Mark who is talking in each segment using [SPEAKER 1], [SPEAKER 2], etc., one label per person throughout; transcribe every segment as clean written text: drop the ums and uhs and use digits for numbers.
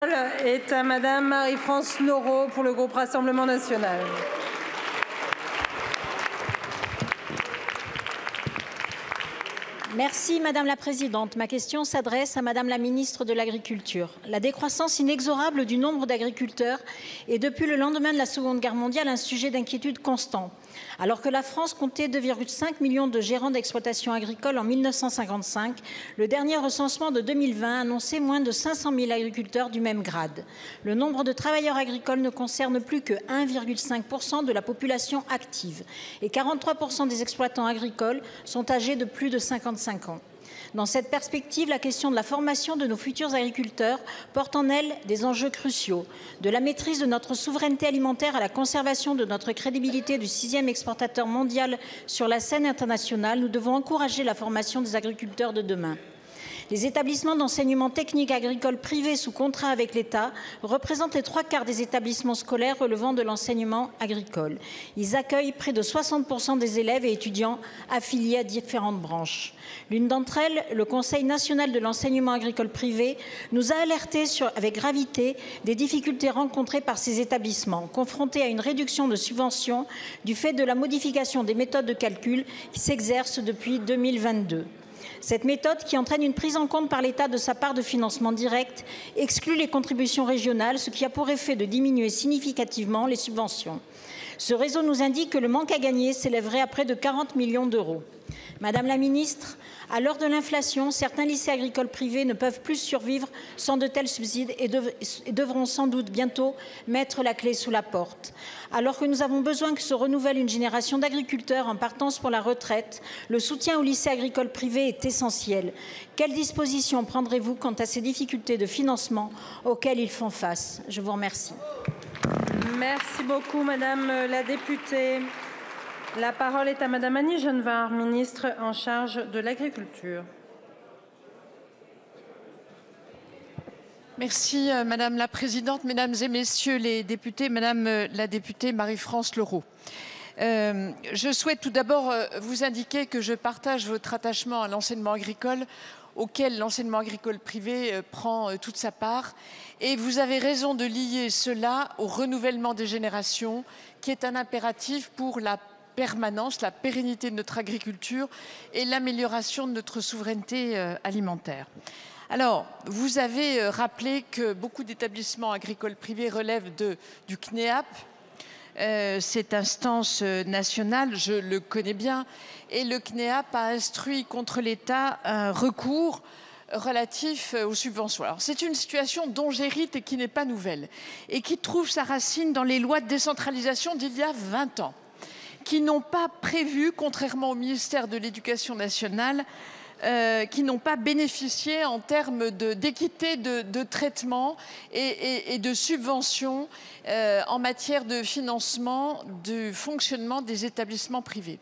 [SPEAKER 1] La parole est à Madame Marie-France Lorrault pour le groupe Rassemblement national.
[SPEAKER 2] Merci Madame la Présidente. Ma question s'adresse à Madame la Ministre de l'Agriculture. La décroissance inexorable du nombre d'agriculteurs est depuis le lendemain de la Seconde Guerre mondiale un sujet d'inquiétude constant. Alors que la France comptait 2,5 millions de gérants d'exploitation agricole en 1955, le dernier recensement de 2020 annonçait moins de 500 000 agriculteurs du même grade. Le nombre de travailleurs agricoles ne concerne plus que 1,5% de la population active et 43% des exploitants agricoles sont âgés de plus de 55 ans. Dans cette perspective, la question de la formation de nos futurs agriculteurs porte en elle des enjeux cruciaux, de la maîtrise de notre souveraineté alimentaire à la conservation de notre crédibilité du 6e exportateur mondial sur la scène internationale. Nous devons encourager la formation des agriculteurs de demain. Les établissements d'enseignement technique agricole privés sous contrat avec l'État représentent les 3/4 des établissements scolaires relevant de l'enseignement agricole. Ils accueillent près de 60% des élèves et étudiants affiliés à différentes branches. L'une d'entre elles, le Conseil national de l'enseignement agricole privé, nous a alertés avec gravité des difficultés rencontrées par ces établissements, confrontés à une réduction de subventions du fait de la modification des méthodes de calcul qui s'exercent depuis 2022. Cette méthode, qui entraîne une prise en compte par l'État de sa part de financement direct, exclut les contributions régionales, ce qui a pour effet de diminuer significativement les subventions. Ce réseau nous indique que le manque à gagner s'élèverait à près de 40 millions d'euros. Madame la Ministre, à l'heure de l'inflation, certains lycées agricoles privés ne peuvent plus survivre sans de tels subsides et devront sans doute bientôt mettre la clé sous la porte. Alors que nous avons besoin que se renouvelle une génération d'agriculteurs en partance pour la retraite, le soutien aux lycées agricoles privés est essentiel. Quelles dispositions prendrez-vous quant à ces difficultés de financement auxquelles ils font face? Je vous remercie.
[SPEAKER 1] Merci beaucoup, Madame la députée. La parole est à Madame Annie Genevard, ministre en charge de l'Agriculture.
[SPEAKER 3] Merci Madame la Présidente, Mesdames et Messieurs les députés, Madame la députée Marie-France Lorrault. Je souhaite tout d'abord vous indiquer que je partage votre attachement à l'enseignement agricole, auquel l'enseignement agricole privé prend toute sa part. Et vous avez raison de lier cela au renouvellement des générations, qui est un impératif pour la permanence, la pérennité de notre agriculture et l'amélioration de notre souveraineté alimentaire. Alors, vous avez rappelé que beaucoup d'établissements agricoles privés relèvent du CNEAP, cette instance nationale, je le connais bien, et le CNEAP a instruit contre l'État un recours relatif aux subventions. Alors, c'est une situation dont j'hérite et qui n'est pas nouvelle, et qui trouve sa racine dans les lois de décentralisation d'il y a 20 ans. Qui n'ont pas prévu, contrairement au ministère de l'Éducation nationale, qui n'ont pas bénéficié en termes d'équité de traitement et de subventions en matière de financement du fonctionnement des établissements privés.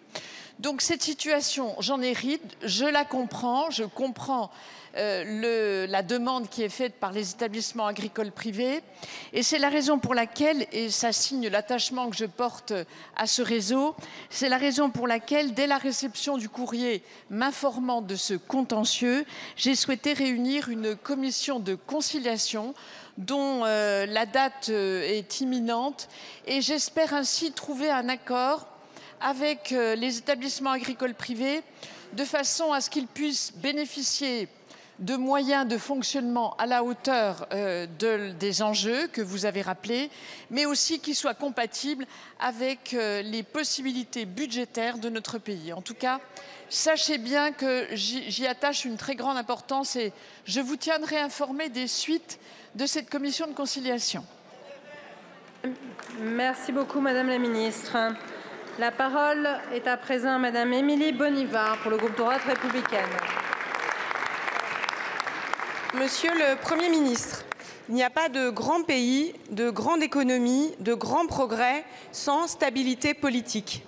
[SPEAKER 3] Donc cette situation, j'en hérite, je la comprends, je comprends la demande qui est faite par les établissements agricoles privés et c'est la raison pour laquelle, et ça signe l'attachement que je porte à ce réseau, c'est la raison pour laquelle, dès la réception du courrier m'informant de ce contentieux, j'ai souhaité réunir une commission de conciliation dont la date est imminente et j'espère ainsi trouver un accord avec les établissements agricoles privés de façon à ce qu'ils puissent bénéficier de moyens de fonctionnement à la hauteur des enjeux que vous avez rappelés, mais aussi qu'ils soient compatibles avec les possibilités budgétaires de notre pays. En tout cas, sachez bien que j'y attache une très grande importance et je vous tiendrai informé des suites de cette commission de conciliation.
[SPEAKER 1] Merci beaucoup, Madame la Ministre. La parole est à présent à Madame Émilie Bonivard pour le groupe Droite républicaine.
[SPEAKER 4] Monsieur le Premier ministre, il n'y a pas de grand pays, de grande économie, de grand progrès sans stabilité politique.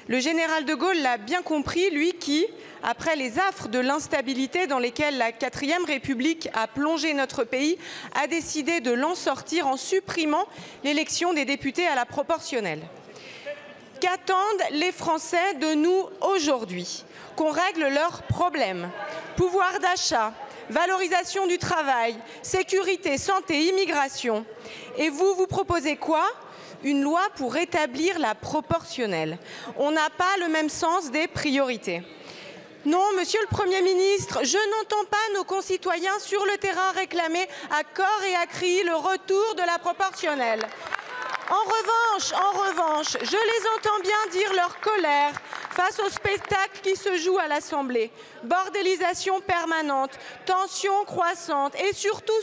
[SPEAKER 4] Le général de Gaulle l'a bien compris, lui qui, après les affres de l'instabilité dans lesquelles la 4e République a plongé notre pays, a décidé de l'en sortir en supprimant l'élection des députés à la proportionnelle. Qu'attendent les Français de nous aujourd'hui? Qu'on règle leurs problèmes, pouvoir d'achat, valorisation du travail, sécurité, santé, immigration. Et vous, vous proposez quoi? Une loi pour rétablir la proportionnelle. On n'a pas le même sens des priorités. Non, Monsieur le Premier ministre, je n'entends pas nos concitoyens sur le terrain réclamer à corps et à cri le retour de la proportionnelle. En revanche, je les entends bien dire leur colère face au spectacle qui se joue à l'Assemblée. Bordélisation permanente, tension croissante et surtout,